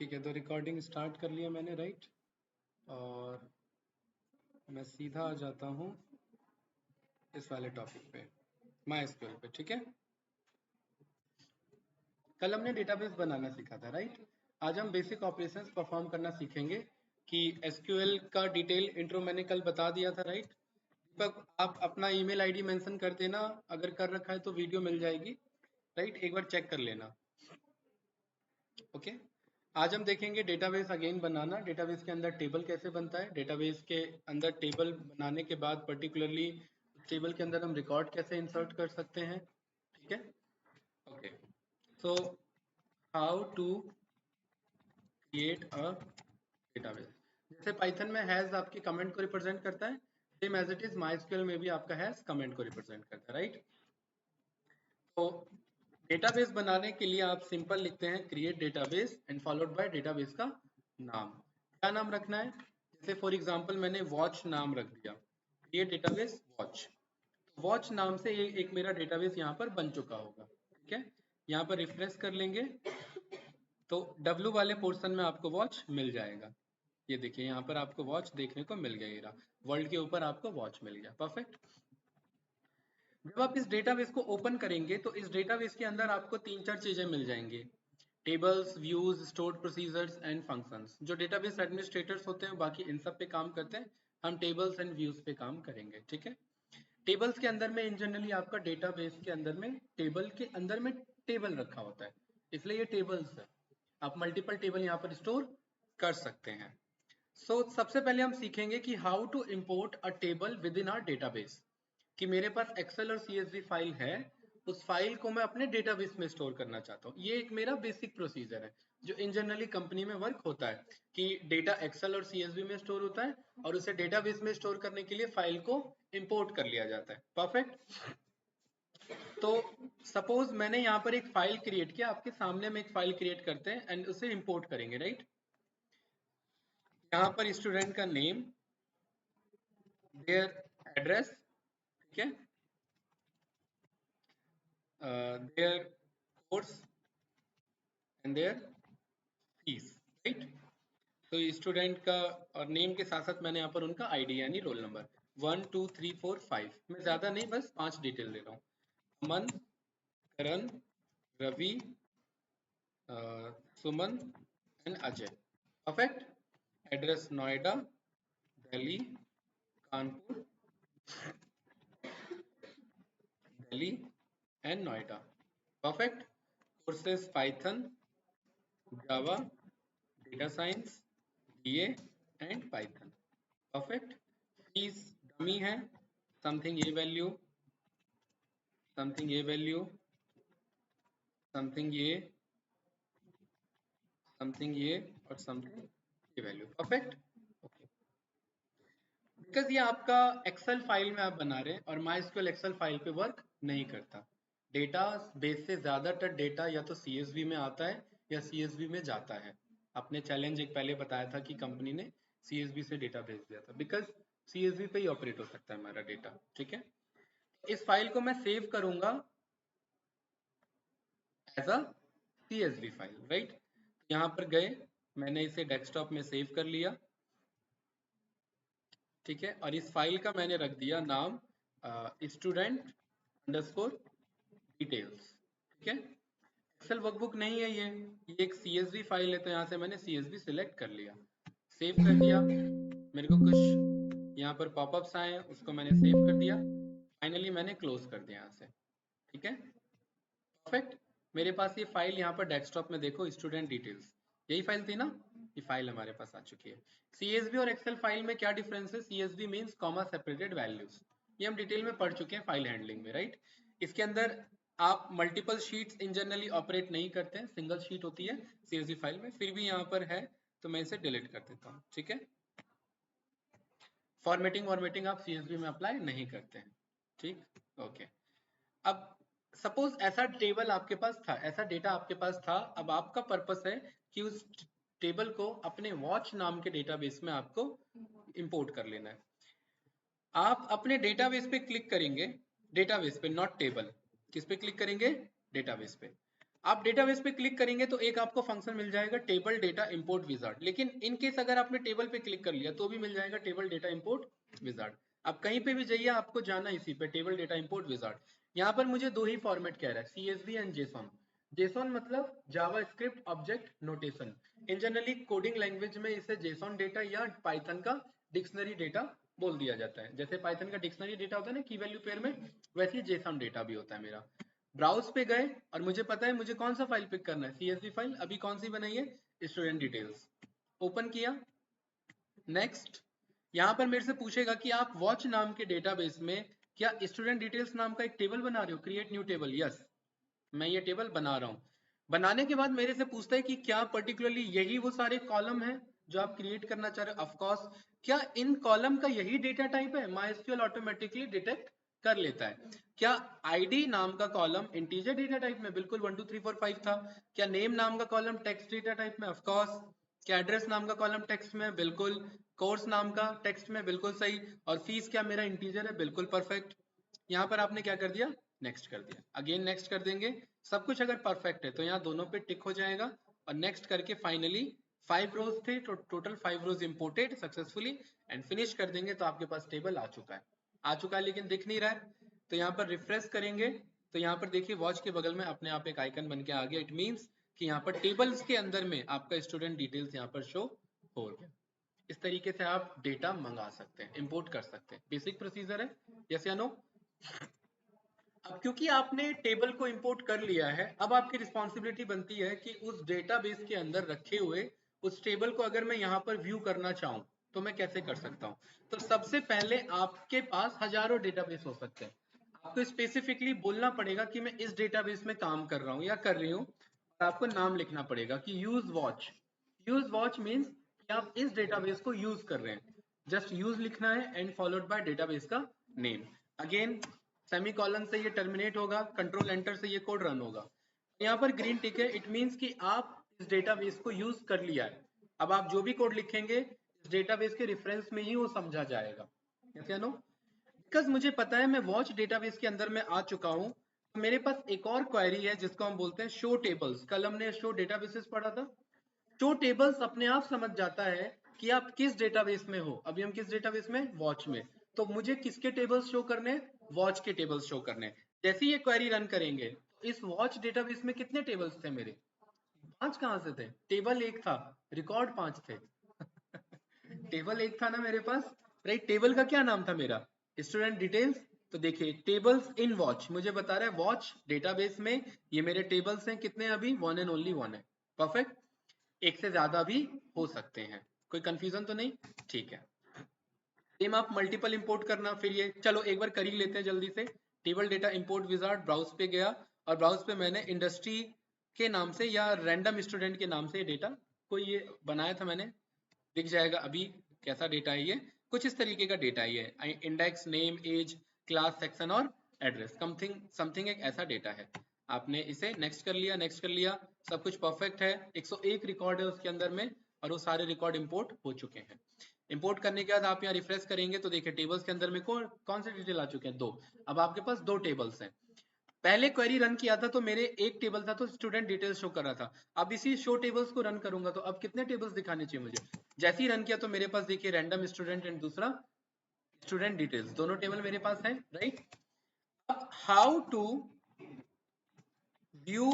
ठीक है, तो रिकॉर्डिंग स्टार्ट कर लिया मैंने, राइट। और मैं सीधा आ जाता हूँ इस वाले टॉपिक पे, माई एसक्यूएल पे। ठीक है, कल हमने डेटाबेस बनाना सीखा था, राइट। आज हम बेसिक ऑपरेशंस परफॉर्म करना सीखेंगे कि एसक्यूएल का डिटेल इंट्रो मैंने कल बता दिया था, राइट। दीपक, आप अपना ईमेल आईडी मेंशन कर देना, अगर कर रखा है तो वीडियो मिल जाएगी, राइट। एक बार चेक कर लेना। ओके, आज हम देखेंगे डेटाबेस अगेन बनाना। डेटाबेस के अंदर टेबल कैसे बनता है, डेटाबेस के अंदर टेबल बनाने के बाद पर्टिकुलरली टेबल के अंदर हम रिकॉर्ड कैसे इंसर्ट कर सकते हैं। ठीक है, okay. So how to create a database. जैसे पाइथन में हैज आपकी कमेंट को रिप्रेजेंट करता है, same as it is MySQL में भी आपका हैज कमेंट को रिप्रेजेंट करता है, राइट। तो डेटाबेस बनाने के लिए आप सिंपल लिखते हैं create database and followed by database का नाम। क्या नाम रखना है? जैसे फॉर एग्जांपल मैंने वॉच नाम रख दिया, क्रिएट डेटाबेस वॉच। वॉच नाम से एक मेरा डेटाबेस यहाँ पर बन चुका होगा। ठीक है, यहाँ पर रिफ्रेश कर लेंगे तो W वाले पोर्शन में आपको वॉच मिल जाएगा। ये देखिए, यहाँ पर आपको वॉच देखने को मिल गया, ये रहा, वर्ल्ड के ऊपर आपको वॉच मिल गया। परफेक्ट। जब आप इस डेटाबेस को ओपन करेंगे तो इस डेटाबेस के अंदर आपको तीन चार चीजें मिल जाएंगी, tables, views, stored procedures and functions. जो डेटाबेस एडमिनिस्ट्रेटर्स होते हैं बाकी इन सब पे काम करते हैं, हम टेबल्स एंड व्यूज पे काम करेंगे। ठीक है, टेबल्स के अंदर में इन जनरली आपका डेटाबेस के अंदर में टेबल के अंदर में टेबल रखा होता है, इसलिए ये टेबल्स है। आप मल्टीपल टेबल यहाँ पर स्टोर कर सकते हैं। सबसे पहले हम सीखेंगे कि how to import a table within our database. कि मेरे पास एक्सेल और सीएसवी फाइल है, उस फाइल को मैं अपने डेटाबेस में स्टोर करना चाहता हूँ। ये एक मेरा बेसिक प्रोसीजर है जो इन जनरली कंपनी में वर्क होता है कि डेटा एक्सेल और सीएसवी में स्टोर होता है और उसे डेटाबेस में स्टोर करने के लिए फाइल को इंपोर्ट कर लिया जाता है। परफेक्ट। तो सपोज मैंने यहाँ पर एक फाइल क्रिएट किया, आपके सामने में एक फाइल क्रिएट करते हैं एंड उसे इंपोर्ट करेंगे, राइट। यहाँ पर स्टूडेंट का नेम, देयर एड्रेस, ठीक है, their course and their fees, right. तो स्टूडेंट का और नेम के साथ साथ मैंने यहाँ पर उनका आईडी यानी रोल नंबर 1 2 3 4 5, मैं ज्यादा नहीं, बस 5 डिटेल दे रहा हूँ। Aman, Karan, Ravi, Suman and Ajay. Perfect. Address Noida, Delhi, Kanpur, Delhi and Noida. Perfect. Courses Python, Java, data science, BA and Python. Perfect. Fees dummy है, समथिंग ये वैल्यू, समथिंग ये वैल्यू, समथिंग ये, समथिंग ये और समथिंग ये वैल्यू। परफेक्ट। ओके, बिकॉज ये आपका एक्सेल फाइल में आप बना रहे हैं और माइस्क्यूएल एक्सेल फाइल पे वर्क नहीं करता। डेटा बेस से ज्यादातर डेटा या तो सीएसवी में आता है या सीएसवी में जाता है। आपने चैलेंज एक पहले बताया था कि कंपनी ने सीएसवी से डेटा भेज दिया था, बिकॉज सीएसवी पे ही ऑपरेट हो सकता है हमारा डेटा। ठीक है, इस फाइल को मैं सेव करूंगा as a CSV file, right. यहाँ पर गए, मैंने इसे डेस्कटॉप में सेव कर लिया, ठीक है। और इस फाइल का मैंने रख दिया नाम स्टूडेंट अंडरस्कोर डिटेल्स। ठीक है, एक्सेल वर्कबुक नहीं है ये एक CSV फाइल है, तो यहाँ से मैंने CSV सिलेक्ट कर लिया, सेव कर दिया। मेरे को कुछ यहाँ पर पॉपअप्स आए, उसको मैंने सेव कर दिया, फाइनली मैंने क्लोज कर दिया यहाँ से। ठीक है, परफेक्ट। मेरे पास ये फाइल यहाँ पर डेस्कटॉप में देखो, स्टूडेंट डिटेल्स, यही फाइल थी ना, ये फाइल हमारे पास आ चुकी है। सीएसवी और एक्सेल फाइल में क्या डिफरेंस है? CSV means comma separated values, ये हम डिटेल में पढ़ चुके हैं फाइल हैंडलिंग में, राइट। इसके अंदर आप मल्टीपल शीट्स इन जनरली ऑपरेट नहीं करते हैं, सिंगल शीट होती है सीएसवी फाइल में, फिर भी यहाँ पर है तो मैं इसे डिलीट कर देता हूँ। ठीक है, फॉर्मेटिंग आप सीएसवी में अप्लाई नहीं करते हैं। ठीक, ओके। अब सपोज ऐसा टेबल आपके पास था, ऐसा डेटा आपके पास था, अब आपका पर्पस है कि उस टेबल को अपने वॉच नाम के डेटाबेस में आपको इंपोर्ट कर लेना है। आप अपने डेटाबेस पे क्लिक करेंगे, डेटाबेस पे, नॉट टेबल। किस पे क्लिक करेंगे? डेटाबेस पे। आप डेटाबेस पे क्लिक करेंगे तो एक आपको फंक्शन मिल जाएगा टेबल डेटा इंपोर्ट विजार्ड, लेकिन इन केस अगर आपने टेबल पे क्लिक कर लिया तो भी मिल जाएगा टेबल डेटा इंपोर्ट विजार्ड। आप कहीं पे भी जाइए, आपको जाना इसी पे टेबल डेटा इंपोर्ट विजार्ड। यहाँ पर मुझे दो ही फॉर्मेट कह रहा है, CSV एंड जेसॉन। जेसॉन मतलब जावा स्क्रिप्ट ऑब्जेक्ट नोटेशन। इन जनरली कोडिंग लैंग्वेज में इसे जेसॉन डेटा या पाइथन का डिक्शनरी डेटा बोल दिया जाता है। जैसे पाइथन का डिक्शनरी डेटा होता है ना की वैल्यू पेयर में, वैसे ही जेसॉन डेटा भी होता है मेरा। ब्राउज पे गए और मुझे पता है मुझे कौन सा फाइल पिक करना है, CSV फाइल। अभी कौन सी बनाई है, स्टूडेंट डिटेल्स। ओपन किया, नेक्स्ट। यहाँ पर मेरे से पूछेगा कि आप वॉच नाम के डेटाबेस में क्या स्टूडेंट डिटेल्स नाम का एक टेबल बना रहे हो, क्रिएट न्यू टेबल। यस, मैं ये टेबल बना रहा हूँ। बनाने के बाद मेरे से पूछता है कि क्या पर्टिकुलरली यही वो सारे कॉलम है जो आप क्रिएट करना चाह रहे हो। ऑफ कोर्स, क्या इन कॉलम का यही डेटा टाइप है, MySQL ऑटोमेटिकली डिटेक्ट कर लेता है। क्या आईडी नाम का कॉलम इंटीजर डेटा टाइप में, बिल्कुल 1 2 3 4 5 था। क्या नेम नाम का कॉलम टेक्स्ट डेटा टाइप में, ऑफ कोर्स। क्या एड्रेस नाम का कॉलम टेक्स्ट में, बिल्कुल। कोर्स नाम का टेक्स्ट में, बिल्कुल सही। और फीस क्या मेरा इंटीजर है, बिल्कुल परफेक्ट। यहाँ पर आपने क्या कर दिया, नेक्स्ट कर दिया। अगेन नेक्स्ट कर देंगे। सब कुछ अगर परफेक्ट है तो यहाँ दोनों पे टिक हो जाएगा और नेक्स्ट करके फाइनली 5 रोज थे तो total 5 rows imported successfully and finish कर देंगे तो आपके पास टेबल आ चुका है। आ चुका है लेकिन दिख नहीं रहा है, तो यहाँ पर रिफ्रेश करेंगे तो यहाँ पर देखिए वॉच के बगल में अपने आप एक आइकन बन के आ गया। इट मीन्स कि यहाँ पर टेबल्स के अंदर में आपका स्टूडेंट डिटेल्स यहाँ पर शो हो गया। इस तरीके से आप डेटा मंगा सकते हैं, इंपोर्ट कर सकते हैं। बेसिक प्रोसीजर है, यस या नो। अब क्योंकि आपने टेबल को इंपोर्ट कर लिया है, अब आपकी रिस्पॉन्सिबिलिटी बनती है कि उस डेटाबेस के अंदर रखे हुए उस टेबल को अगर मैं यहाँ पर व्यू करना चाहूँ तो मैं कैसे कर सकता हूँ। तो सबसे पहले आपके पास हजारों डेटाबेस हो सकते हैं। आपको स्पेसिफिकली बोलना पड़ेगा कि मैं इस डेटाबेस में काम कर रहा हूँ या कर रही हूँ, और आपको नाम लिखना पड़ेगा कि use watch. Use watch means कि आप इस डेटाबेस को यूज कर रहे हैं। जस्ट यूज लिखना है एंड फॉलोड बाय डेटाबेस का नेम। अगेन सेमीकोलन से ये टर्मिनेट होगा, कंट्रोल एंटर से ये कोड रन होगा। यहाँ पर ग्रीन टिक है, इट मीन्स कि आप इस डेटाबेस को यूज कर लिया है। अब आप जो भी कोड लिखेंगे इस डेटाबेस के रेफरेंस में ही वो समझा जाएगा, यस या नो। बिकॉज मुझे पता है मैं वॉच डेटाबेस के अंदर में आ चुका हूँ, तो मेरे पास एक और क्वेरी है जिसको हम बोलते हैं शो टेबल्स। कल हमने शो डेटाबेसेस पढ़ा था। शो टेबल्स अपने आप समझ जाता है कि आप किस डेटाबेस में हो। अभी हम किस डेटाबेस में, वॉच में। तो मुझे किसके टेबल्स शो करने, वॉच के टेबल्स शो करने। जैसे ही ये क्वेरी रन करेंगे तो इस वॉच डेटाबेस में कितने टेबल्स थे मेरे, 5 कहाँ से थे, टेबल 1 था, रिकॉर्ड 5 थे। टेबल 1 था ना मेरे पास, राइट। टेबल का क्या नाम था मेरा, स्टूडेंट डिटेल्स। तो देखिए टेबल्स इन वॉच मुझे बता रहा है वॉच डेटाबेस में ये मेरे टेबल्स हैं कितने, अभी 1 एंड ओनली 1 है। परफेक्ट। एक से ज्यादा भी हो सकते हैं, कोई कंफ्यूजन तो नहीं, ठीक है। सेम आप मल्टीपल इंपोर्ट करना, फिर ये चलो एक बार कर ही लेते हैं जल्दी से। Table data import wizard, browse पे गया और ब्राउज पे मैंने इंडस्ट्री के नाम से या रैंडम स्टूडेंट के नाम से डेटा कोई ये बनाया था मैंने, दिख जाएगा अभी कैसा डेटा है ये। कुछ इस तरीके का डेटा है ये, index, name, age, class, section और एड्रेस, समथिंग समथिंग एक ऐसा डेटा है। आपने इसे नेक्स्ट कर लिया, नेक्स्ट कर लिया, सब कुछ परफेक्ट है। 101 रिकॉर्ड है उसके अंदर में और वो सारे रिकॉर्ड इंपोर्ट हो चुके हैं। इंपोर्ट करने के बाद आप यहाँ रिफ्रेश करेंगे तो देखिए टेबल्स के अंदर में कौन से डिटेल आ चुके हैं, 2। अब आपके पास 2 टेबल्स हैं। पहले क्वेरी रन किया था तो मेरे एक टेबल था तो स्टूडेंट डिटेल्स शो कर रहा था। अब इसी शो टेबल्स को रन करूंगा तो अब कितने टेबल्स दिखाने चाहिए मुझे। जैसे ही रन किया तो मेरे पास देखिए रैंडम स्टूडेंट एंड दूसरा स्टूडेंट डिटेल्स, दोनों टेबल मेरे पास है, राइट। अब how to view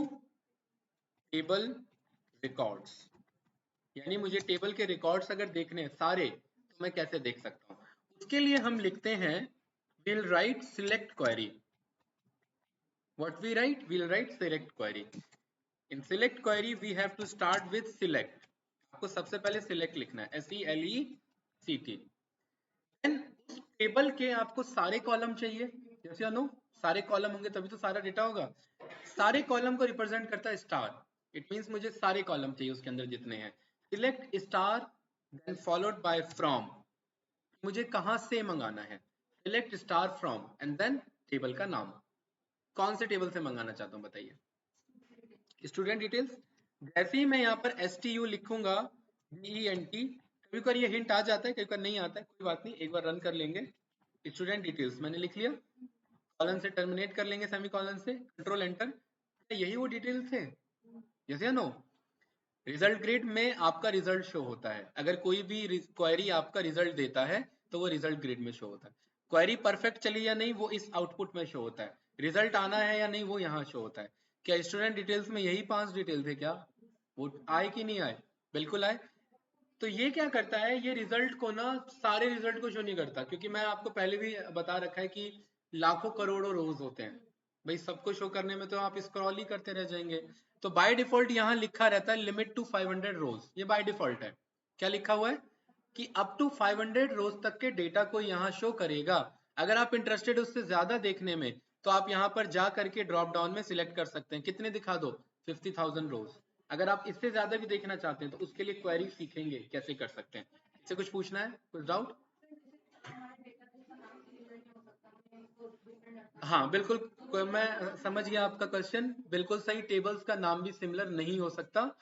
table records, यानी मुझे टेबल के रिकॉर्ड्स अगर देखने हैं सारे तो मैं कैसे देख सकता हूँ। उसके लिए हम लिखते हैं will write select query. What we write, will write select query. In select query we have to start with select. आपको सबसे पहले सिलेक्ट लिखना है, SELECT। देन उस टेबल के आपको सारे कॉलम चाहिए, यस या नो। सारे कॉलम होंगे तभी तो सारा डेटा होगा। सारे कॉलम को रिप्रेजेंट करता है स्टार। इट मींस मुझे सारे कॉलम चाहिए उसके अंदर जितने हैं। Select star then followed by from, मुझे कहां से मंगाना है। Select star from and then table का नाम, कौन से टेबल से मंगाना चाहता हूं बताइए, स्टूडेंट डिटेल्स। जैसे ही मैं यहाँ पर STU लिखूंगा, DENT, कभी कभी ये हिंट आ जाता है कभी कभी नहीं आता है, कोई बात नहीं, एक बार रन कर लेंगे। स्टूडेंट डिटेल्स मैंने लिख लिया, कॉलन से टर्मिनेट कर लेंगे सेमी कॉलन से, कंट्रोल एंटर। यही वो डिटेल्स थे, यस या नो? रिजल्ट ग्रिड में आपका रिजल्ट शो होता है, अगर कोई भी क्वेरी आपका रिजल्ट देता है तो वो रिजल्ट ग्रिड में शो होता है। क्वेरी परफेक्ट चली या नहीं वो इस आउटपुट में शो होता है, रिजल्ट आना है या नहीं वो यहाँ शो होता है। क्या स्टूडेंट डिटेल्स में यही 5 डिटेल थे क्या? वो आए कि नहीं आए? बिल्कुल आए। तो ये क्या करता है, ये रिजल्ट को ना सारे रिजल्ट को शो नहीं करता, क्योंकि मैं आपको पहले भी बता रखा है कि लाखों करोड़ों रोज होते हैं भाई, सबको शो करने में तो आप स्क्रॉल ही करते रह जाएंगे। तो बाय डिफॉल्ट यहाँ लिखा रहता है लिमिट टू 500 रोज, ये बाय डिफॉल्ट है। क्या लिखा हुआ है कि अप टू 500 रोज तक के डेटा को यहाँ शो करेगा। अगर आप इंटरेस्टेड उससे ज्यादा देखने में तो आप यहाँ पर जा करके ड्रॉप डाउन में सिलेक्ट कर सकते हैं, कितने दिखा दो, 50,000 रोज। अगर आप इससे ज्यादा भी देखना चाहते हैं तो उसके लिए क्वेरी सीखेंगे कैसे कर सकते हैं। इससे कुछ पूछना है, कुछ डाउट? हाँ बिल्कुल, मैं समझ गया आपका क्वेश्चन, बिल्कुल सही। टेबल्स का नाम भी सिमिलर नहीं हो सकता।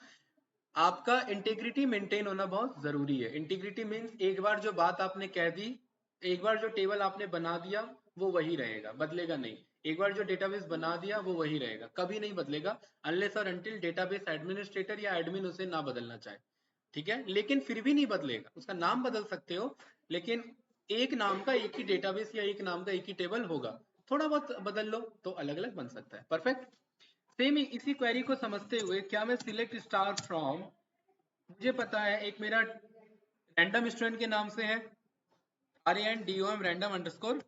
आपका इंटीग्रिटी मेंटेन होना बहुत जरूरी है। इंटीग्रिटी मीन्स एक बार जो बात आपने कह दी, एक बार जो टेबल आपने बना दिया वो वही रहेगा, बदलेगा नहीं। एक बार जो डेटाबेस बना दिया वो वही रहेगा, कभी नहीं बदलेगा, अनलेस और अनटिल डेटाबेस एडमिनिस्ट्रेटर या एडमिन उसे ना बदलना चाहे। ठीक है, लेकिन फिर भी नहीं बदलेगा, उसका नाम बदल सकते हो लेकिन एक नाम का एक ही डेटाबेस या एक नाम का एक ही टेबल होगा। थोड़ा बहुत बदल लो तो अलग अलग बन सकता है। परफेक्ट। सेम इसी क्वेरी को समझते हुए क्या मैं सिलेक्ट स्टार फ्रॉम, मुझे पता है एक मेरा रैंडम स्टूडेंट के नाम से है, RANDOM रैंडम अंडरस्कोर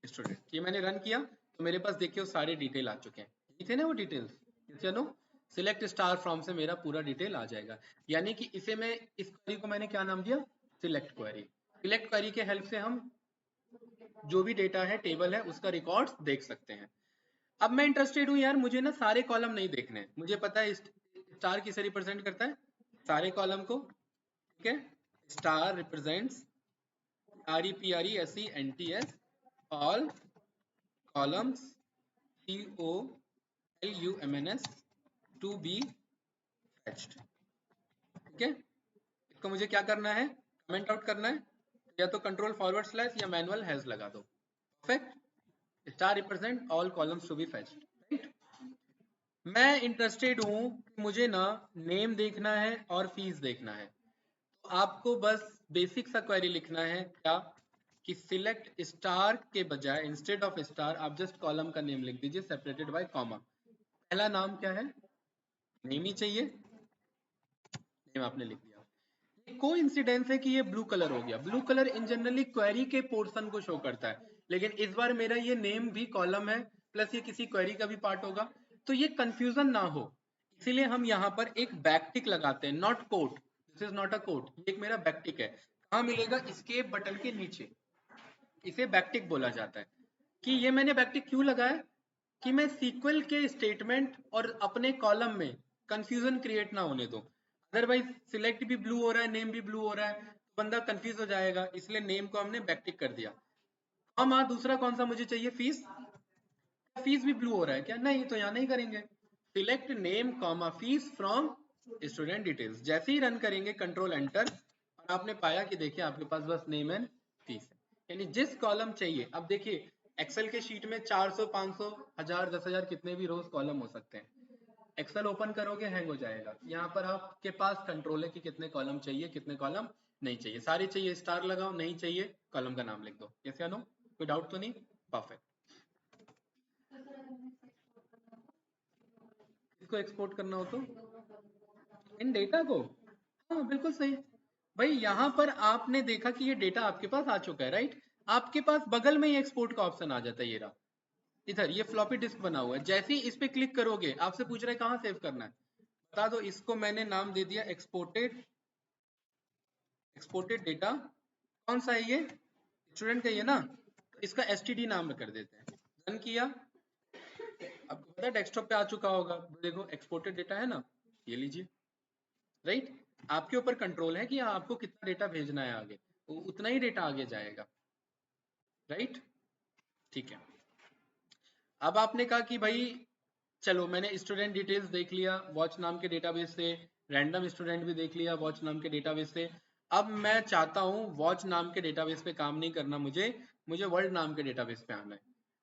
स्टूडेंट, ये मैंने रन किया तो मेरे पास देखिए वो सारे डिटेल आ चुके हैं, ये थे ना वो डिटेल्स, चलो सिलेक्ट स्टार फ्रॉम से मेरा पूरा डिटेल आ जाएगा। यानी कि इसे मैं, इस क्वेरी को मैंने क्या नाम दिया, सिलेक्ट क्वेरी। सिलेक्ट क्वेरी के हेल्प से हम जो भी डेटा है, टेबल है, उसका रिकॉर्ड्स देख सकते हैं। अब मैं इंटरेस्टेड हूँ यार, मुझे ना सारे कॉलम नहीं देखने, मुझे पता है स्टार किसे रिप्रेजेंट करता है, सारे कॉलम को। ठीक है, star represents REPRESENTS all columns COLUMNS to be fetched. ठीक है, इसको मुझे क्या करना है, कमेंट आउट करना है, या तो कंट्रोल फॉरवर्ड स्लैश या मैनुअल हैज लगा दो। Perfect. Star represent all columns to be fetched, right. मैं इंटरेस्टेड हूँ, मुझे ना नेम देखना है और फीस देखना है, तो आपको बस बेसिक सा क्वेरी लिखना है, क्या कि सिलेक्ट स्टार के बजाय इंस्टेड ऑफ स्टार आप जस्ट कॉलम का नेम लिख दीजिए सेपरेटेड बाय कॉमा। पहला नाम क्या है, नेम ही चाहिए, नेम आपने लिख दिया। को इंसिडेंस है कि ये ब्लू कलर हो गया, ब्लू कलर इन जनरली क्वेरी के पोर्शन को शो करता है, लेकिन इस बार मेरा ये नेम भी कॉलम है प्लस ये किसी क्वेरी का भी पार्ट होगा, तो ये कंफ्यूजन ना हो, इसीलिए हम यहाँ पर एक बैकटिक लगाते हैं, not quote, this is not a quote, ये एक मेरा बैकटिक है। कहाँ मिलेगा, escape बटन के नीचे, इसे बैकटिक बोला जाता है। कि ये मैंने बैकटिक क्यों लगाया, कि मैं सीक्वल के स्टेटमेंट और अपने कॉलम में कंफ्यूजन क्रिएट ना होने दो। अदरवाइज सिलेक्ट भी ब्लू हो रहा है, नेम भी ब्लू हो रहा है, तो बंदा कंफ्यूज हो जाएगा, इसलिए नेम को हमने बैकटिक कर दिया। हाँ, दूसरा कौन सा मुझे चाहिए, फीस, फीस भी ब्लू हो रहा है क्या, नहीं, तो यहाँ नहीं करेंगे। Select name comma fees from student details, जैसे ही रन करेंगे कंट्रोल एंटर, और आपने पाया कि देखिए आपके पास बस नेम एंड फीस है, यानी जिस कॉलम चाहिए। अब देखिए एक्सेल के शीट में 400 500 1000 10,000 कितने भी रोज कॉलम हो सकते हैं, एक्सेल ओपन करोगे हैंग हो जाएगा। यहाँ पर आपके पास कंट्रोल है कि कितने कॉलम चाहिए कितने कॉलम नहीं चाहिए, सारे चाहिए स्टार लगाओ, नहीं चाहिए कॉलम का नाम लिख दो, यस या नो, कोई डाउट तो नहीं? परफेक्ट। इसको एक्सपोर्ट करना हो तो इन डेटा को, हाँ बिल्कुल सही भाई, यहाँ पर आपने देखा कि ये डेटा आपके पास आ चुका है, राइट। आपके पास बगल में ही एक्सपोर्ट का ऑप्शन आ जाता है, ये रहा इधर, ये फ्लॉपी डिस्क बना हुआ है, जैसे ही इस पे क्लिक करोगे आपसे पूछ रहा है कहाँ सेव करना है, बता दो। इसको मैंने नाम दे दिया एक्सपोर्टेड, एक्सपोर्टेड डेटा, कौन सा है ये, स्टूडेंट का ये ना, तो इसका std नाम कर देते हैं। रन किया, आपको पता है डेस्कटॉप पे आ चुका होगा, देखो एक्सपोर्टेड डेटा है ना, ये लीजिए, राइट। आपके ऊपर कंट्रोल है कि आपको कितना डेटा भेजना है आगे, उतना ही डेटा आगे जाएगा, राइट। ठीक है, अब आपने कहा कि भाई चलो मैंने स्टूडेंट डिटेल्स देख लिया वॉच नाम के डेटाबेस से, रैंडम स्टूडेंट भी देख लिया वॉच नाम के डेटाबेस से, अब मैं चाहता हूँ वॉच नाम के डेटाबेस पे काम नहीं करना, मुझे मुझे वर्ल्ड नाम के डेटाबेस पे आना है।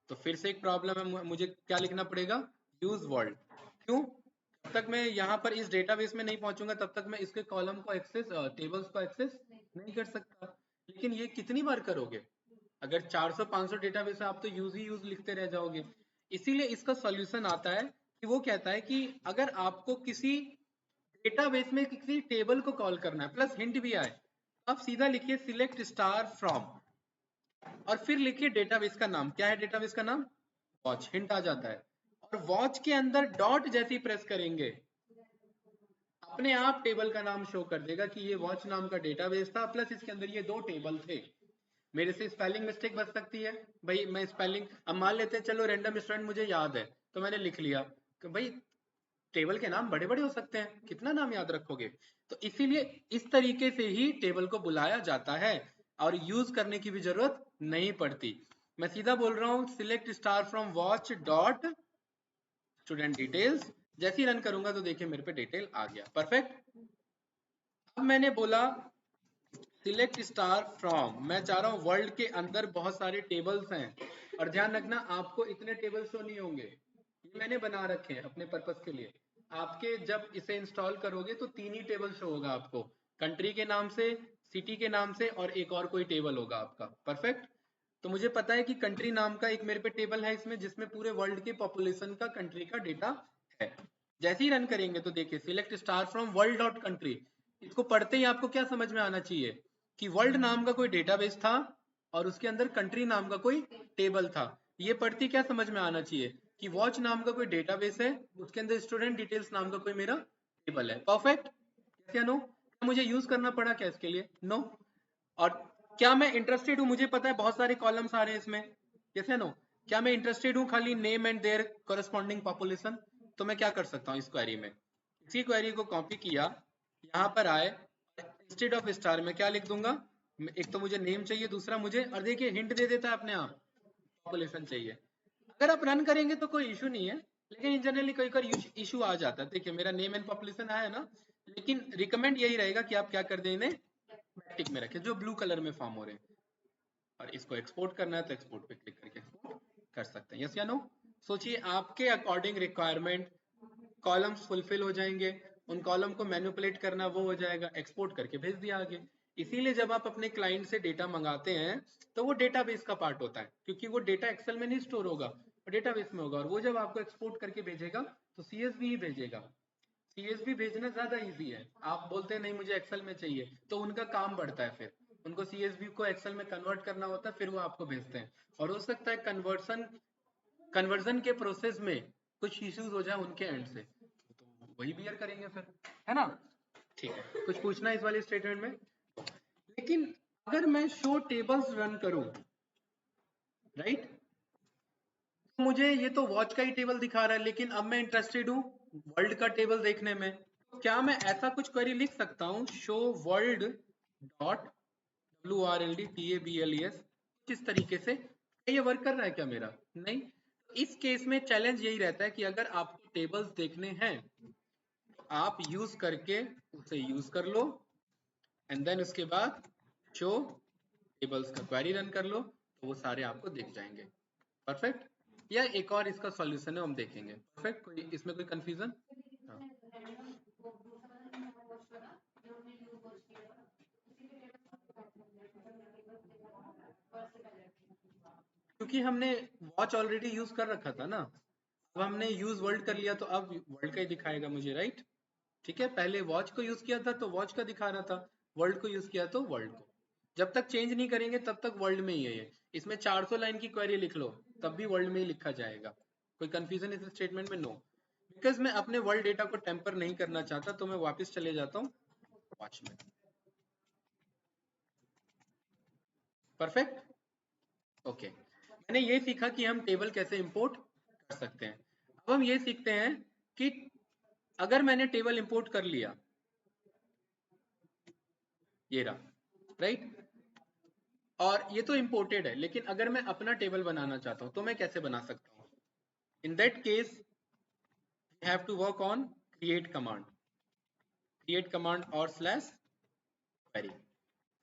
तो फिर से एक प्रॉब्लम है, मुझे क्या लिखना पड़ेगा, यूज वर्ल्ड। क्यों? जब तक मैं यहाँ पर इस डेटाबेस में नहीं पहुंचूंगा तब तक मैं इसके कॉलम को एक्सेस, टेबल्स को एक्सेस नहीं कर सकता। लेकिन ये कितनी बार करोगे? अगर 400-500 डेटाबेस है आप तो यूज ही यूज लिखते रह जाओगे। इसीलिए इसका सॉल्यूशन आता है कि वो कहता है कि अगर आपको किसी डेटाबेस में किसी टेबल को कॉल करना है, प्लस हिंट भी आए, आप सीधा लिखिए सिलेक्ट स्टार फ्रॉम और फिर लिखिए डेटाबेस का नाम। क्या है डेटाबेस का नाम? वॉच। हिंट आ जाता है। और वॉच के अंदर डॉट जैसे ही प्रेस करेंगे अपने आप टेबल का नाम शो कर देगा कि ये वॉच नाम का डेटाबेस था, प्लस इसके अंदर ये 2 टेबल थे। मेरे से स्पेलिंग मिस्टेक बच सकती है भाई, मैं स्पेलिंग अब मान लेते हैं, चलो रैंडम स्टूडेंट मुझे याद है तो मैंने लिख लिया कि भाई टेबल के नाम बड़े बड़े हो सकते हैं, कितना नाम याद रखोगे? तो इसीलिए इस तरीके से ही टेबल को बुलाया जाता है और यूज करने की भी जरूरत नहीं पड़ती। मैं सीधा बोल रहा हूँ select star from watch dot student details. जैसे ही रन करूंगा तो देखिए मेरे पे डिटेल आ गया। परफेक्ट। अब मैंने बोला सिलेक्ट स्टार फ्रॉम, मैं चाह रहा हूं वर्ल्ड के अंदर बहुत सारे टेबल्स हैं और ध्यान रखना आपको इतने टेबल शो नहीं होंगे, ये मैंने बना रखे हैं अपने पर्पस के लिए। आपके जब इसे इंस्टॉल करोगे तो 3 ही टेबल शो होगा आपको, कंट्री के नाम से, सिटी के नाम से और एक और कोई टेबल होगा आपका। परफेक्ट। तो मुझे पता है कि कंट्री नाम का एक मेरे पे टेबल है इसमें, जिसमें पूरे वर्ल्ड के पॉपुलेशन का कंट्री का डेटा है। जैसे ही रन करेंगे तो देखिए select star from world dot country, इसको पढ़ते ही आपको क्या समझ में आना चाहिए कि वर्ल्ड नाम का कोई डेटाबेस था और उसके अंदर कंट्री नाम का कोई टेबल था। ये पढ़ती क्या समझ में आना चाहिए कि वॉच नाम का कोई डेटाबेस है, उसके अंदर स्टूडेंट डिटेल्स नाम का कोई मेरा टेबल है। परफेक्ट। यस या नो? मुझे यूज करना पड़ा क्या इसके लिए? नो। और क्या मैं इंटरेस्टेड हूं? मुझे पता है बहुत सारे कॉलम्स आ रहे हैं इसमें। यस या नो? क्या मैं इंटरेस्टेड हूं खाली name and their corresponding population? तो मैं क्या कर सकता हूं इस क्वेरी में, इसी क्वेरी को कॉपी किया, यहाँ पर आए, इंस्टेड ऑफ स्टार में क्या लिख दूंगा, एक तो मुझे नेम चाहिए, दूसरा मुझे, और देखिए हिंट दे देता है अपने आप, पॉपुलेशन चाहिए। अगर आप रन करेंगे तो कोई इशू नहीं है, लेकिन जनरली कोई कोई इशू आ जाता है। देखिए मेरा नेम एंड पॉपुलेशन आया ना, लेकिन रिकमेंड यही रहेगा कि आप क्या कर दें, इन्हें मैटिक में रखें जो ब्लू कलर में फॉर्म हो रहे हैं। और इसको एक्सपोर्ट करना है तो एक्सपोर्ट पे क्लिक करके एक्सपोर्ट कर सकते हैं। यस या नो? सोचिए आपके अकॉर्डिंग रिक्वायरमेंट कॉलम्स फुलफिल हो जाएंगे, उन कॉलम को मैनिपुलेट करना वो हो जाएगा, एक्सपोर्ट करके भेज दिया आगे। इसीलिए जब आप अपने क्लाइंट से डेटा मंगाते हैं तो वो डेटाबेस का पार्ट होता है, क्योंकि वो डेटा एक्सेल में नहीं स्टोर होगा, डेटाबेस में होगा, और वो जब आपको एक्सपोर्ट करके भेजेगा तो सीएसवी ही भेजेगा। सीएसवी भेजना ज्यादा इजी है। आप बोलते हैं नहीं मुझे एक्सेल में चाहिए, तो उनका काम बढ़ता है, फिर उनको सीएसवी को एक्सेल में कन्वर्ट करना होता है, फिर वो आपको भेजते हैं। और हो सकता है कन्वर्जन के प्रोसेस में कुछ इश्यूज हो जाए उनके एंड से, तो वही बियर करेंगे फिर, है ना? ठीक है, कुछ पूछना है इस वाले स्टेटमेंट में? लेकिन अगर मैं शो टेबल्स रन करूं, राइट, तो मुझे ये तो वॉच का ही टेबल दिखा रहा है, लेकिन अब मैं इंटरेस्टेड हूं वर्ल्ड का टेबल देखने में। क्या मैं ऐसा कुछ क्वेरी लिख सकता हूं, शो वर्ल्ड डॉट WRLDTABLES, किस तरीके से? ये वर्क कर रहा है क्या मेरा? नहीं। इस केस में चैलेंज यही रहता है कि अगर आपको टेबल्स देखने हैं आप यूज करके उसे यूज कर लो, एंड देन उसके बाद शो टेबल्स का क्वेरी रन कर लो, तो वो सारे आपको दिख जाएंगे। परफेक्ट। या एक और इसका सॉल्यूशन है, हम देखेंगे। परफेक्ट। कोई इसमें कोई कंफ्यूजन? हाँ। क्योंकि हमने वॉच ऑलरेडी यूज कर रखा था ना, अब हमने यूज वर्ल्ड कर लिया तो अब वर्ल्ड का ही दिखाएगा मुझे, राइट? ठीक है, पहले वॉच को यूज किया था तो वॉच का दिखा रहा था, वर्ल्ड को यूज किया तो वर्ल्ड को। जब तक चेंज नहीं करेंगे तब तक वर्ल्ड में ही है ये। इसमें 400 लाइन की क्वेरी लिख लो तब भी वर्ल्ड में ही लिखा जाएगा। कोई कंफ्यूजन इस स्टेटमेंट में? नो। बिकॉज मैं अपने वर्ल्ड डेटा को टेम्पर नहीं करना चाहता, तो मैं वापस चले जाता हूँ वॉच में। परफेक्ट। ओके। मैंने ये सीखा कि हम टेबल कैसे इंपोर्ट कर सकते हैं। अब हम ये सीखते हैं कि अगर मैंने टेबल इंपोर्ट कर लिया, ये रहा, राइट, और ये तो इंपोर्टेड है, लेकिन अगर मैं अपना टेबल बनाना चाहता हूं तो मैं कैसे बना सकता हूं? In that case we have to work on create command और स्लैश क्वेरी।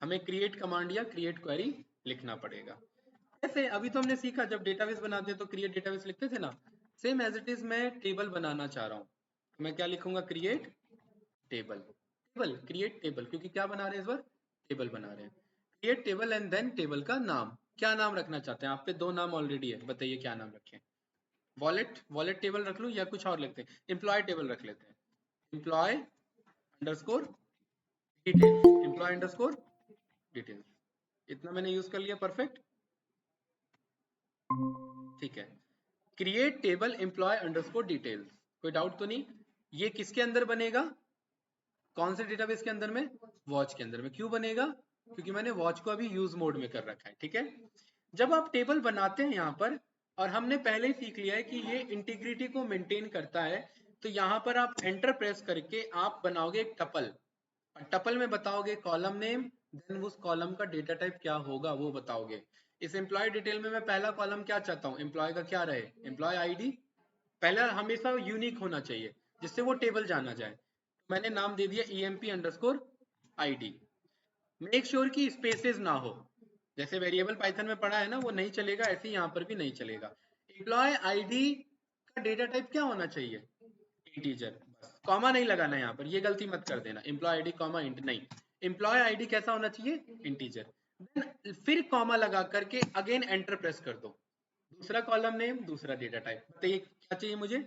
हमें क्रिएट कमांड या क्रिएट क्वेरी लिखना पड़ेगा। जैसे अभी तो हमने सीखा जब डेटाबेस बनाते हैं तो क्रिएट डेटाबेस लिखते थे ना, सेम एज इट इज मैं टेबल बनाना चाह रहा हूँ, मैं क्या लिखूंगा, create table, table create table, क्योंकि क्या बना रहे हैं इस बार, टेबल बना रहे हैं। Create table and then table का नाम, क्या नाम रखना चाहते हैं, आप पे दो नाम ऑलरेडी है, बताइए क्या नाम रखें। वॉलेट, वॉलेट टेबल रख लूं या कुछ और लिखते हैं, एम्प्लॉय टेबल रख लेते हैं, employ underscore details, employ underscore details, इतना मैंने यूज कर लिया, परफेक्ट, ठीक है। Create table employ underscore details, कोई डाउट तो नहीं। ये किसके अंदर बनेगा, कौन से डेटाबेस के अंदर में, वॉच के अंदर में। क्यों बनेगा, क्योंकि मैंने वॉच को अभी यूज मोड में कर रखा है, ठीक है। जब आप टेबल बनाते हैं यहाँ पर, और हमने पहले ही सीख लिया है कि ये इंटीग्रिटी को मेंटेन करता है, तो यहाँ पर आप एंटर प्रेस करके आप बनाओगे एक टपल, और टपल में बताओगे कॉलम नेम, देन उस कॉलम का डेटा टाइप क्या होगा वो बताओगे। इस एम्प्लॉय डिटेल में मैं पहला कॉलम क्या चाहता हूँ, एम्प्लॉय का क्या रहे, एम्प्लॉय आईडी, पहला हमेशा यूनिक होना चाहिए जिससे वो टेबल जाना जाए। मैंने नाम दे दिया emp underscore id। Make sure कि स्पेसेस ना हो, जैसे वेरिएबल पाइथन में पढ़ा है ना वो नहीं चलेगा, ऐसे ही यहाँ पर भी नहीं चलेगा। एम्प्लॉय आईडी का डेटा टाइप क्या होना चाहिए, इंटीजर, बस कॉमा नहीं लगाना यहाँ पर, ये गलती मत कर देना, एम्प्लॉय आईडी कॉमा इंट नहीं, एम्प्लॉय आईडी कैसा होना चाहिए, इंटीजर। देन फिर कॉमा लगा करके अगेन एंटर प्रेस कर दो, दूसरा कॉलम नेम, दूसरा डेटा टाइप, बताइए क्या चाहिए मुझे।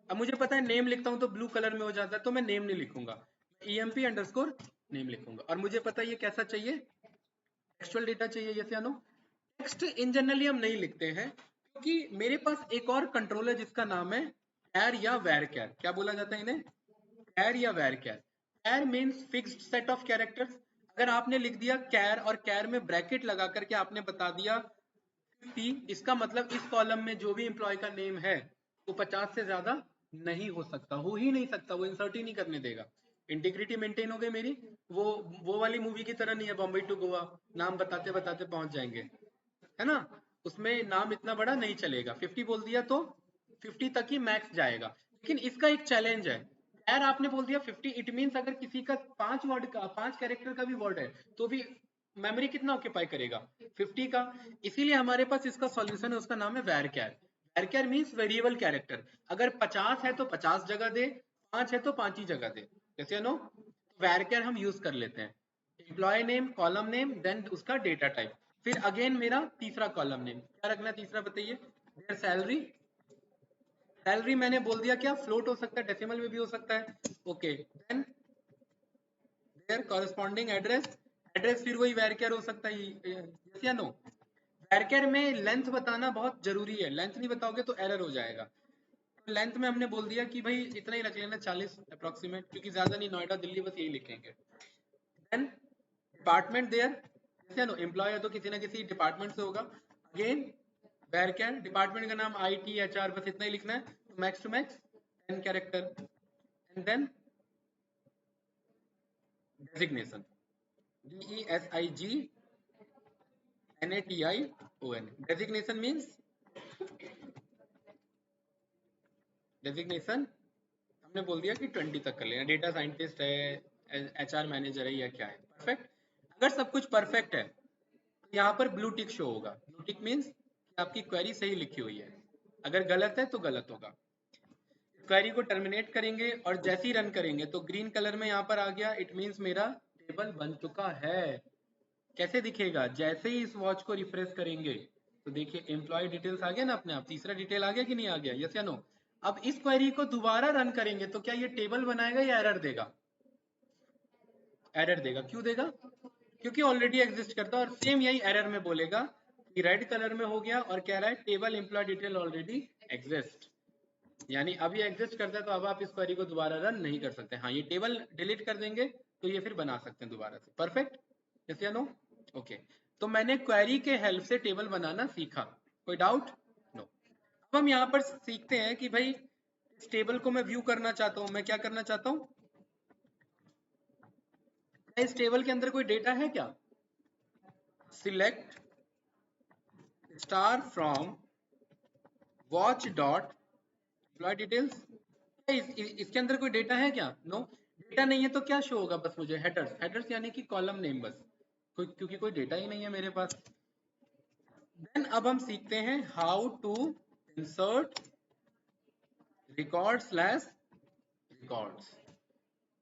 अब मुझे पता है नेम लिखता हूँ तो ब्लू कलर में हो जाता है, तो मैं नेम नहीं लिखूंगा, emp अंडरस्कोर नेम लिखूंगा। और मुझे पता है ये कैसा चाहिए, टेक्सचुअल डेटा चाहिए, यस या नो। टेक्स्ट इन जनरली हम नहीं लिखते हैं, क्योंकि मेरे पास एक और कंट्रोल है जिसका नाम है कैर या वैर कैर, क्या बोला जाता है इन्हें, कैर या varchar. Char means fixed set of characters. अगर आपने लिख दिया कैर और कैर में ब्रैकेट लगा करके आपने बता दिया 50, इसका मतलब इस कॉलम में जो भी एम्प्लॉय का नेम है वो 50 से ज्यादा नहीं हो सकता, हो ही नहीं सकता, वो इंसर्ट ही नहीं करने देगा। इंटीग्रिटी मेंटेन हो गई मेरी, वो वाली मूवी की तरह नहीं है बॉम्बे टू गोवा, नाम बताते बताते पहुंच जाएंगे, है ना, उसमें नाम इतना बड़ा नहीं चलेगा, 50 बोल दिया तो 50 तक ही मैक्स जाएगा। लेकिन इसका एक चैलेंज है, यार आपने बोल दिया 50, इट मीन्स अगर किसी का 5 वर्ड का 5 कैरेक्टर का भी वर्ड है तो भी मेमोरी कितना ऑक्यूपाई करेगा, 50 का। इसीलिए हमारे पास इसका सॉल्यूशन है, उसका नाम है वैरक्यार। वैरक्यार मीन्स वेरिएबल कैरेक्टर, अगर 50 है तो 50 जगह दे, 5 है तो 5 ही जगह दे, जैसे नो। वैरक्यार हम यूज कर लेते हैं, employ name, column name, then उसका डेटा टाइप, फिर अगेन मेरा तीसरा कॉलम नेम क्या रखना है, तीसरा बताइए, देयर सैलरी। सैलरी मैंने बोल दिया क्या, फ्लोट हो सकता है, डेसिमल में भी हो सकता है, okay. Then their corresponding address, address फिर वही वैरक्यार हो सकता है, यस या नो। वैरक्यार में लेंथ बताना बहुत जरूरी है, लेंथ नहीं बताओगे तो एरर हो जाएगा। तो लेंथ में हमने बोल दिया कि भाई इतना ही रख लेना 40 अप्रोक्सीमेट, क्योंकि ज्यादा नहीं, नोएडा दिल्ली बस यही लिखेंगे। देन डिपार्टमेंट देयर, जैसे नो एम्प्लॉय है तो किसी ना किसी डिपार्टमेंट से होगा, अगेन वैरक्यार, डिपार्टमेंट का नाम IT HR बस इतना ही लिखना है, तो max to max 10 character. And then designation, DESIGNATION, designation means, designation हमने बोल दिया कि 20 तक कर लेना, डेटा साइंटिस्ट है, HR मैनेजर है या क्या है, परफेक्ट। अगर सब कुछ परफेक्ट है तो यहाँ पर ब्लू टिक शो होगा, ब्लू टिक मीन्स कि आपकी क्वेरी सही लिखी हुई है, अगर गलत है तो गलत होगा। क्वेरी को टर्मिनेट करेंगे और जैसे ही रन करेंगे तो ग्रीन कलर में यहाँ पर आ गया, इट मीन्स मेरा टेबल बन चुका है। कैसे दिखेगा, जैसे ही इस वॉच को रिफ्रेश करेंगे तो देखिए एम्प्लॉय डिटेल्स आ गया ना अपने आप, तीसरा डिटेल आ गया कि नहीं आ गया, यस या नो। अब इस क्वेरी को दोबारा रन करेंगे तो क्या ये टेबल बनाएगा या एरर देगा, एरर देगा, क्यों देगा, क्योंकि ऑलरेडी एग्जिस्ट करता है, और सेम यही एरर में बोलेगा कि रेड कलर में हो गया और कह रहा है table employ detail already exist, यानी अभी एग्जिस्ट करता है, तो अब आप इस क्वेरी को दोबारा रन नहीं कर सकते। हाँ, ये टेबल डिलीट कर देंगे तो ये फिर बना सकते हैं दोबारा से, परफेक्ट, यस या नो, ओके। तो मैंने क्वेरी के हेल्प से टेबल बनाना सीखा, कोई डाउट, नो। अब हम यहाँ पर सीखते हैं कि भाई इस टेबल को मैं व्यू करना चाहता हूँ, मैं क्या करना चाहता हूँ, इस टेबल के अंदर कोई डेटा है क्या, select star from watch dot employ details. इसके अंदर कोई डेटा है क्या, नो डेटा नहीं है, तो क्या शो होगा, बस मुझे हेडर्स, हेडर्स यानी कि कॉलम नेम बस, क्योंकि कोई डेटा ही नहीं है मेरे पास। देन अब हम सीखते हैं how to insert record slash records.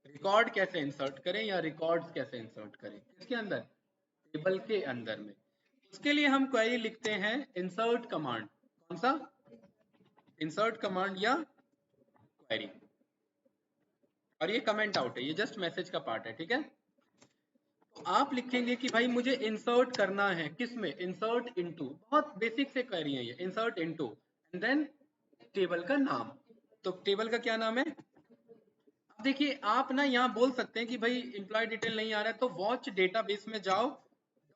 Record कैसे इंसर्ट करें या रिकॉर्ड्स कैसे इंसर्ट करें, किसके अंदर, टेबल के अंदर में। उसके लिए हम क्वेरी लिखते हैं इंसर्ट कमांड। कौन सा, इंसर्ट कमांड या क्वेरी। और ये कमेंट आउट है, ये जस्ट मैसेज का पार्ट है, ठीक है। तो आप लिखेंगे कि भाई मुझे इंसर्ट करना है, किसमें, इंसर्ट इनटू, बहुत बेसिक से क्वेरी है ये, insert into and then table का नाम। तो टेबल का क्या नाम है, अब देखिए आप ना यहाँ बोल सकते हैं कि भाई एम्प्लॉय डिटेल नहीं आ रहा है तो वॉच डेटाबेस में जाओ,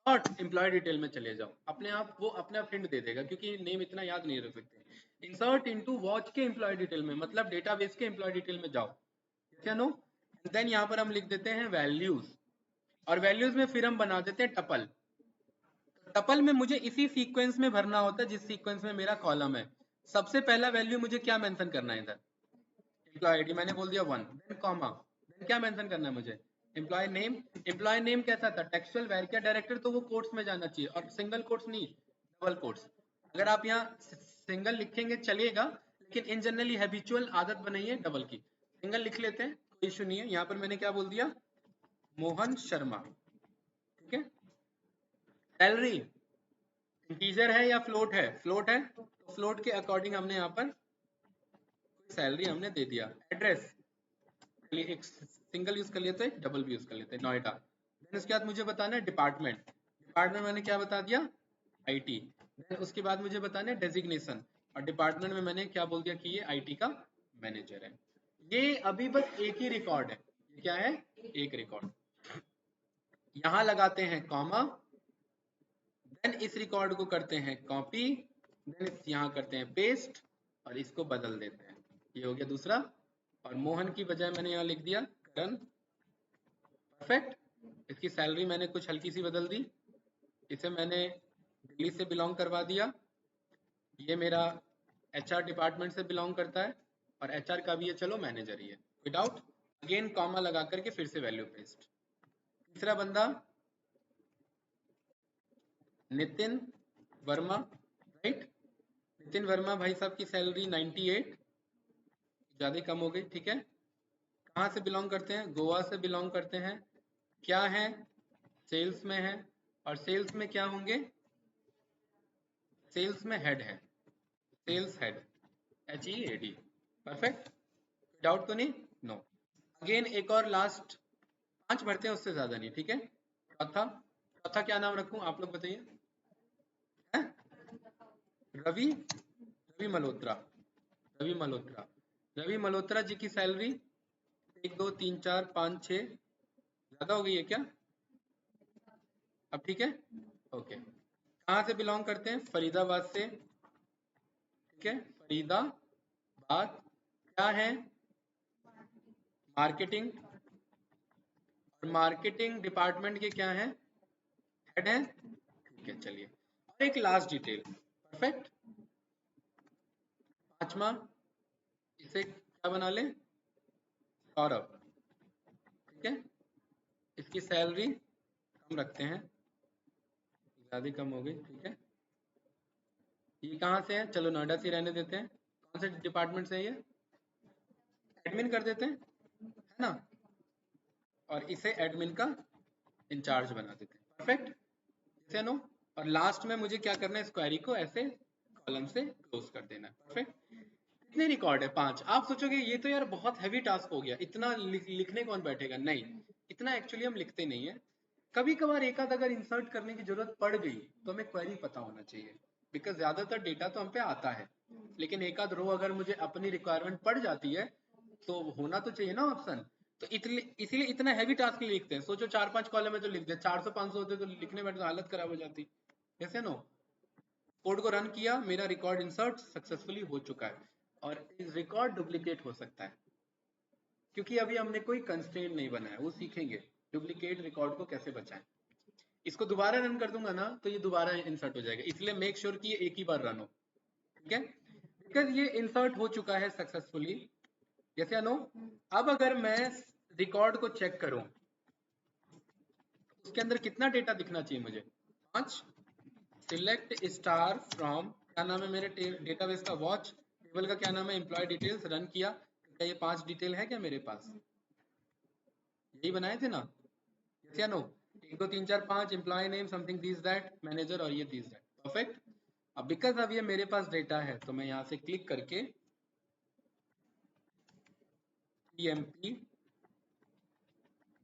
डॉट एम्प्लॉय डिटेल में चले जाओ, अपने आप वो अपने आप हिंट दे देगा, क्योंकि नेम इतना याद नहीं रख सकते। इंसर्ट इनटू वॉच के एम्प्लॉय डिटेल में, मतलब डेटाबेस के एम्प्लॉय डिटेल में जाओ, क्या नो। देन यहाँ पर हम लिख देते हैं वैल्यूज, और वैल्यूज में फिर हम बना देते हैं टपल। टपल में मुझे इसी सीक्वेंस में भरना होता है जिस सीक्वेंस में मेरा कॉलम है। सबसे पहला वैल्यू मुझे क्या मेंशन करना है इधर, एम्प्लॉय आईडी मैंने बोल दिया 1, देन कॉमा, देन क्या मेंशन करना है मुझे, एम्प्लॉय नेम। एम्प्लॉय नेम कैसा था, टेक्सचुअल वेरिएबल डायरेक्टर, तो वो कोट्स में जाना चाहिए, और सिंगल कोट्स नहीं, डबल कोट्स। अगर आप यहाँ सिंगल लिखेंगे चलेगा, लेकिन इन जनरली हैबिचुअल आदत बनाई है डबल की। सिंगल लिख लेते हैं, कोई इशू नहीं है। यहाँ पर मैंने क्या बोल दिया, मोहन शर्मा, ठीक है। सैलरी इंटीजर है या फ्लोट है, फ्लोट है, तो फ्लोट के अकॉर्डिंग हमने यहाँ पर सैलरी हमने दे दिया। एड्रेस एक सिंगल यूज कर लेते हैं, डबल भी यूज कर लेते हैं, नोएडा। देन उसके बाद मुझे बताना है डिपार्टमेंट, डिपार्टमेंट मैंने क्या बता दिया, आईटी। देन उसके बाद मुझे बताना है डेजिग्नेशन, और डिपार्टमेंट में मैंने क्या बोल दिया कि ये आईटी का मैनेजर है। ये अभी बस एक ही रिकॉर्ड है, ये क्या है, एक रिकॉर्ड। यहां लगाते हैं कॉमा, देन इस रिकॉर्ड को करते हैं कॉपी, देन यहाँ करते हैं पेस्ट, और इसको बदल देते हैं। ये हो गया दूसरा, और मोहन की बजाय मैंने यहाँ लिख दिया करण। परफेक्ट। इसकी सैलरी मैंने कुछ हल्की सी बदल दी, इसे मैंने दिल्ली से बिलोंग करवा दिया, ये मेरा एचआर डिपार्टमेंट से बिलोंग करता है, और एचआर का भी ये चलो मैनेजर ही है, विदाउट अगेन कॉमा लगा करके फिर से वैल्यू पेस्ट। तीसरा बंदा नितिन वर्मा, राइट। नितिन वर्मा भाई साहब की सैलरी 98, ज़्यादा कम हो गई, ठीक है। कहाँ से बिलोंग करते हैं, गोवा से बिलोंग करते हैं, क्या है, सेल्स में है, और सेल्स में क्या होंगे, सेल्स में हेड है, sales head, HEAD। Perfect, doubt तो नहीं, नो। अगेन एक और लास्ट, 5 भरते हैं, उससे ज्यादा नहीं, ठीक है। चौथा, चौथा क्या नाम रखूं आप लोग बताइए, रवि, रवि मल्होत्रा, रवि मल्होत्रा। रवि मल्होत्रा जी की सैलरी 1 2 3 4 5 6, ज्यादा हो गई है क्या, अब ठीक है, ओके। कहाँ से बिलोंग करते हैं, फरीदाबाद से, ठीक है, फरीदाबाद। क्या है, मार्केटिंग, और मार्केटिंग डिपार्टमेंट के क्या है, हेड है, ठीक है, चलिए। और एक लास्ट डिटेल, परफेक्ट। पांचवा, इसे क्या बना लें, सौरभ, ठीक है। इसकी सैलरी कम रखते हैं, ज्यादा कम हो गई, ठीक है। ये कहाँ से है, चलो नोएडा से रहने देते हैं। कौन से डिपार्टमेंट से है ये, एडमिन कर देते हैं, है ना, और इसे एडमिन का इंचार्ज बना देते हैं, परफेक्ट, इसे नो। और लास्ट में मुझे क्या करना है, इस क्वेरी को ऐसे कॉलम से क्लोज कर देना है, परफेक्ट। कितने रिकॉर्ड है, 5। आप सोचोगे ये तो यार बहुत हैवी टास्क हो गया, इतना लिखने कौन बैठेगा, नहीं, इतना एक्चुअली हम लिखते नहीं है। कभी कभार एक आध अगर इंसर्ट करने की जरूरत पड़ गई तो हमें क्वेरी पता होना चाहिए, बिकॉज ज्यादातर डेटा तो हम पे आता है, लेकिन एक आध रो अगर मुझे अपनी रिक्वायरमेंट पड़ जाती है तो होना तो चाहिए ना ऑप्शन। तो इसीलिए इतना हैवी टास्क लिखते हैं। सोचो 4-5 कॉलम में तो लिख दे, 400-500 होते तो लिखने में तो हालत खराब हो जाती, कैसे नो। कोड को रन किया, मेरा रिकॉर्ड इंसर्ट सक्सेसफुली हो चुका है, और रिकॉर्ड डुप्लीकेट हो सकता है, क्योंकि अभी हमने कोई कंस्ट्रेंट नहीं बनाया, वो सीखेंगे डुप्लीकेट रिकॉर्ड को कैसे बचाएं। इसको दोबारा रन कर दूंगा ना तो ये दोबारा इंसर्ट हो जाएगा, इसलिए मेक श्योर कि ये एक ही बार रन हो, ठीक है। बिकॉज ये इंसर्ट हो चुका है सक्सेसफुली, जैसे नो। अब अगर मैं रिकॉर्ड को चेक करूं, उसके अंदर कितना डेटा दिखना चाहिए मुझे, 5। सिलेक्ट स्टार फ्रॉम, क्या नाम है मेरे डेटाबेस का, वॉच टेबल का क्या नाम है, एम्प्लॉय डिटेल्स, रन किया, क्या ये 5 डिटेल है क्या मेरे पास, यही बनाए थे ना, यस या no, 1 2 3 4 5 employ name something this that manager और ये दिस दैट, परफेक्ट। अब बिकॉज अब ये मेरे पास डेटा है तो मैं यहाँ से क्लिक करके PMP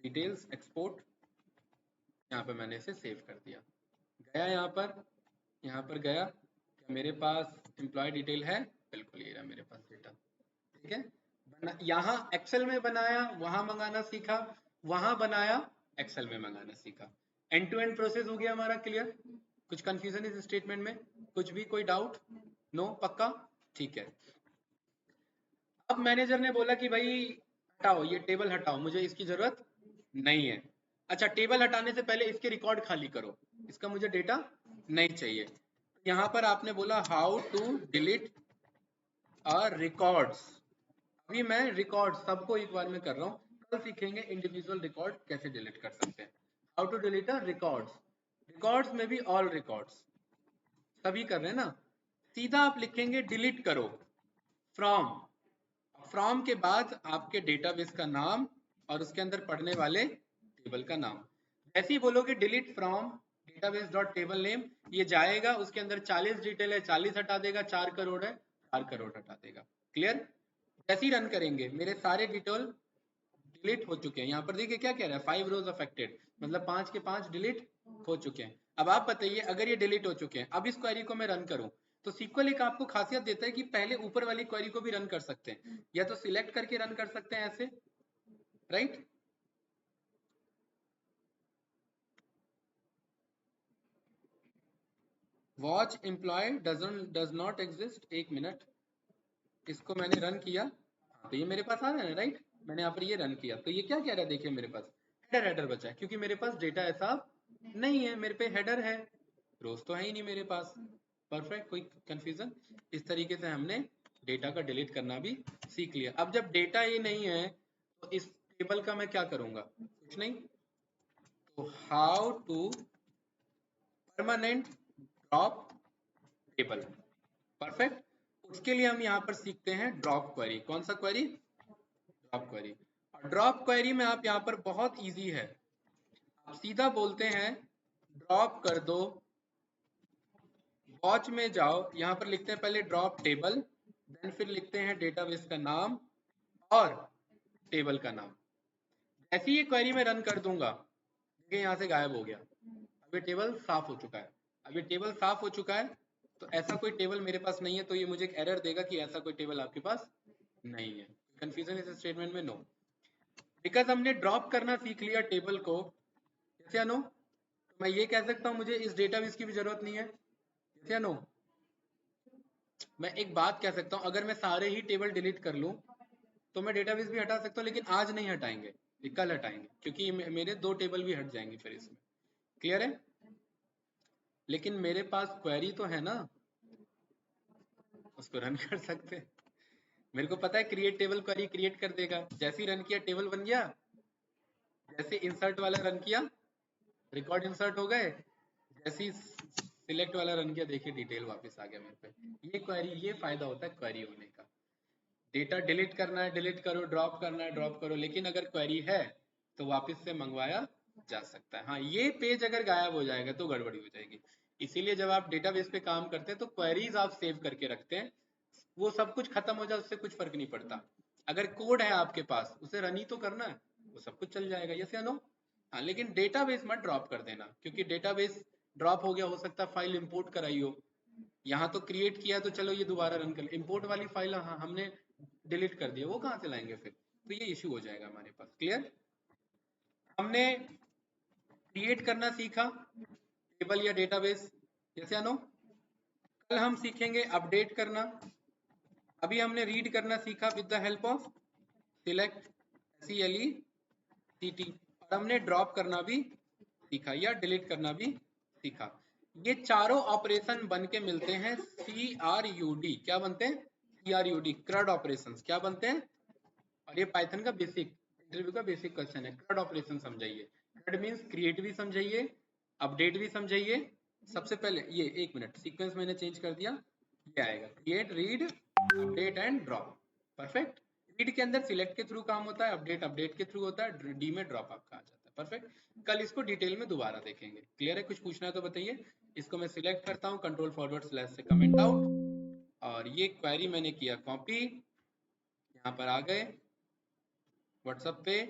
डिटेल्स एक्सपोर्ट, यहाँ पे मैंने इसे सेव कर दिया, गया यहाँ पर गया, क्या मेरे पास एम्प्लॉय डिटेल है, बिल्कुल ये रहा मेरे पास डेटा, ठीक है। यहाँ एक्सेल में बनाया, वहां मंगाना सीखा, वहां बनाया, एक्सेल में मंगाना सीखा, एंड टू एंड प्रोसेस हो गया हमारा क्लियर। कुछ कंफ्यूजन इस स्टेटमेंट में, कुछ भी कोई डाउट, नो, पक्का, ठीक है। अब मैनेजर ने बोला कि भाई हटाओ ये टेबल हटाओ, मुझे इसकी जरूरत नहीं है। अच्छा, टेबल हटाने से पहले इसके रिकॉर्ड खाली करो, इसका मुझे डेटा नहीं चाहिए। यहाँ पर आपने बोला हाउ टू डिलीट रिकॉर्ड्स, अभी मैं रिकॉर्ड सबको एक बार में कर रहा हूँ, कल सीखेंगे इंडिविजुअल रिकॉर्ड कैसे डिलीट कर सकते हैं। How to delete records, records में भी ऑल रिकॉर्ड्स, सभी कर रहे हैं ना। सीधा आप लिखेंगे डिलीट करो फ्रॉम, फ्रॉम के बाद आपके डेटाबेस का नाम और उसके अंदर पढ़ने वाले टेबल का नाम। ऐसे ही बोलोगे delete from database dot table name, ये जाएगा उसके अंदर 40 डिटेल है, 40 हटा देगा, 4 करोड़ है, 4 करोड़ हटा देगा, क्लियर। जैसे ही रन करेंगे मेरे सारे डिटेल डिलीट हो चुके हैं। यहाँ पर देखिए क्या कह रहा है, 5 रोज अफेक्टेड, मतलब 5 के 5 डिलीट हो चुके हैं। अब आप बताइए अगर ये डिलीट हो चुके हैं, अब इस क्वेरी को मैं रन करूं तो SQL एक आपको खासियत देता है कि पहले ऊपर वाली क्वेरी को भी रन कर सकते हैं, या तो सिलेक्ट करके रन कर सकते हैं ऐसे, right. Watch employ does not exist, एक मिनट, इसको मैंने रन किया, तो ये मेरे पास आ रहा है राइट, मैंने यहाँ पर ये रन किया तो ये क्या कह रहा है, देखिए मेरे पास हेडर बचा है, क्योंकि मेरे पास डेटा ऐसा नहीं है, मेरे पे हेडर है, रोज तो है ही नहीं मेरे पास, परफेक्ट, कोई कंफ्यूजन। इस तरीके से हमने डेटा का डिलीट करना भी सीख लिया। अब जब डेटा ये नहीं है तो इस टेबल का मैं क्या करूंगा, कुछ नहीं, तो how to permanent drop table, perfect. उसके लिए हम यहाँ पर सीखते हैं ड्रॉप क्वेरी, कौन सा क्वेरी, ड्रॉप क्वेरी। और ड्रॉप क्वेरी में आप यहाँ पर बहुत इजी है, आप सीधा बोलते हैं ड्रॉप कर दो, वॉच में जाओ, यहाँ पर लिखते हैं पहले ड्रॉप टेबल, देन फिर लिखते हैं डेटाबेस का नाम और टेबल का नाम। ऐसी ये क्वेरी में रन कर दूंगा, देखिए यहाँ से गायब हो गया, अब ये टेबल साफ हो चुका है, अब ये टेबल साफ हो चुका है, तो ऐसा कोई टेबल मेरे पास नहीं है, तो ये मुझे एक एरर देगा कि ऐसा कोई टेबल आपके पास नहीं है। कंफ्यूजन इस स्टेटमेंट में, नो, बिकॉज हमने ड्रॉप करना सीख लिया टेबल को, जैसे या नो, तो मैं ये कह सकता हूँ मुझे इस डेटाबेस की भी जरूरत नहीं है, जैसे या नो। मैं एक बात कह सकता हूँ, अगर मैं सारे ही टेबल डिलीट कर लूँ तो मैं डेटाबेस भी हटा सकता हूँ, लेकिन आज नहीं हटाएंगे, कल हटाएंगे, क्योंकि मेरे 2 टेबल भी हट जाएंगे फिर इसमें, क्लियर है। लेकिन मेरे पास क्वेरी तो है ना, उसको रन कर सकते हैं, मेरे को पता है क्रिएट टेबल क्वेरी क्रिएट कर देगा, जैसे ही रन किया टेबल बन गया, जैसे इंसर्ट वाला रन किया रिकॉर्ड इंसर्ट हो गए, जैसे ही सिलेक्ट वाला रन किया देखिए डिटेल वापस आ गया मेरे पे। ये क्वेरी, ये फायदा होता है क्वेरी होने का, डेटा डिलीट करना है डिलीट करो, ड्रॉप करना है ड्रॉप करो, लेकिन अगर क्वेरी है तो वापस से मंगवाया जा सकता है। हाँ, ये पेज अगर गायब हो जाएगा तो गड़बड़ी हो जाएगी, इसीलिए जब आप डेटाबेस पे काम करते हैं तो क्वेरीज आप सेव करके रखते हैं, वो सब कुछ खत्म हो जाए उससे कुछ फर्क नहीं पड़ता, अगर कोड है आपके पास उसे रन ही तो करना है, वो सब कुछ चल जाएगा, यस या नो। हाँ, लेकिन डेटाबेस मत ड्रॉप कर देना, क्योंकि डेटाबेस ड्रॉप हो गया, हो सकता है फाइल इंपोर्ट कराई हो, यहाँ तो क्रिएट किया तो चलो ये दोबारा रन कर, इंपोर्ट वाली फाइल हाँ हमने डिलीट कर दिया, वो कहाँ से लाएंगे फिर, तो ये इश्यू हो जाएगा हमारे पास, क्लियर। हमने क्रिएट करना सीखा टेबल या डेटाबेस, यस या नो। कल हम सीखेंगे अपडेट करना, अभी हमने रीड करना सीखा with the help of select, CLECT, और हमने ड्रॉप करना भी सीखा या डिलीट करना भी सीखा। ये चारों ऑपरेशन बन के मिलते हैं CRUD, क्या बनते हैं, CRUD, क्रड ऑपरेशंस क्या बनते हैं। और ये पाइथन का बेसिक इंटरव्यू का बेसिक क्वेश्चन है, क्रड ऑपरेशन समझाइए, क्रड मींस क्रिएट भी समझाइए, अपडेट भी समझाइए। सबसे पहले ये, एक मिनट, सीक्वेंस मैंने चेंज कर दिया, ये आएगा create read update and drop. Perfect. Read के अंदर सिलेक्ट के थ्रू काम होता है, अपडेट के थ्रू होता है, डी में ड्रॉप आपका आ जाता है। परफेक्ट। कल इसको डिटेल में दोबारा देखेंगे। क्लियर है? कुछ पूछना है तो बताइए। इसको मैं सिलेक्ट करता हूँ, कंट्रोल फॉरवर्ड स्लैश से कमेंट आउट, और ये क्वेरी मैंने किया कॉपी, यहाँ पर आ गए व्हाट्सएप पे,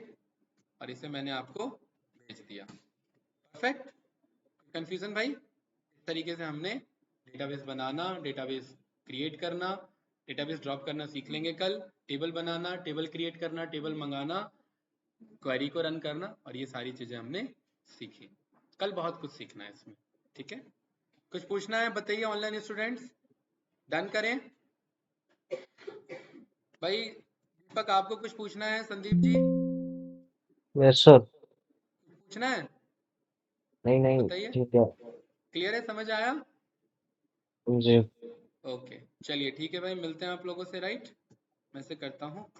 और इसे मैंने आपको भेज दिया। परफेक्ट। कंफ्यूजन भाई? इस तरीके से हमने डेटाबेस बनाना, डेटाबेस क्रिएट करना, डेटाबेस ड्रॉप करना सीख लेंगे कल, टेबल बनाना, टेबल क्रिएट करना, टेबल मंगाना, क्वेरी को रन करना, और ये सारी चीजें हमने सीखी। कल बहुत कुछ सीखना है इसमें। ठीक है? कुछ पूछना है बताइए ऑनलाइन स्टूडेंट्स। डन करें भाई। दीपक आपको कुछ पूछना है? Sandeep ji yes sir. पूछना है? नहीं बताइए। ठीक है क्लियर है? समझ आया? जी। ओके चलिए ठीक है भाई, मिलते हैं आप लोगों से। राइट, मैं से करता हूँ।